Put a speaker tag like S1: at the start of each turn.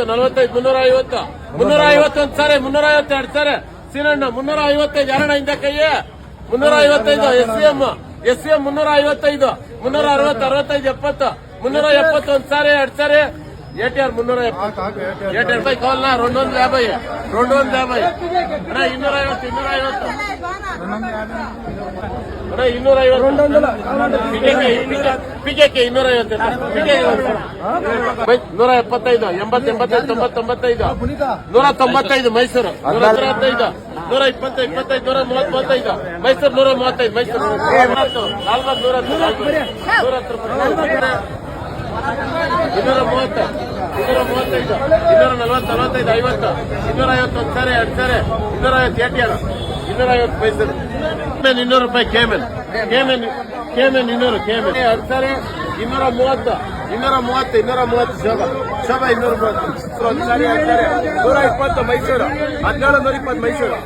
S1: 45 350 350 ಒಂದ್ ಸಾರಿ 350 ಎರಡ್ ಸಾರಿ ಸೀನಣ್ಣ 355 ಎರಡ ಹಿಂದೆ ಕೈಯೇ 355 ಎಸ್ಸಿಎಂ 355 360 65 70 370 ಒಂದ್ ಸಾರಿ ಎರಡ್ ಸಾರಿ ATR 370 ATR ಕಾಲ್ ನಾ 250 250 ಅಣ್ಣ 250 ಅಣ್ಣ 250 ಪಿಕೆಕೆ 250 175 80 85 90 95 195 ಮೈಸೂರು 115 120 25 130 ಮೈಸೂರು 135 ಮೈಸೂರು 230 235 240 45 50 250 ಒಂದ್ ಸಾರಿ ಎರಡ್ ಸಾರಿ 250 ATR 250 ಮೈಸೂರು 200 ರೂಪಾಯಿ ಕೇಮನ್ 200 ಕೇಮನ್ ಎರಡ್ ಸಾರಿ 230 ಶೋಭಾ 230 ಒಂದ್ ಸಾರಿ ಎರಡ್ ಸಾರಿ 120 ಮೈಸೂರು 17 120 ಮೈಸೂರು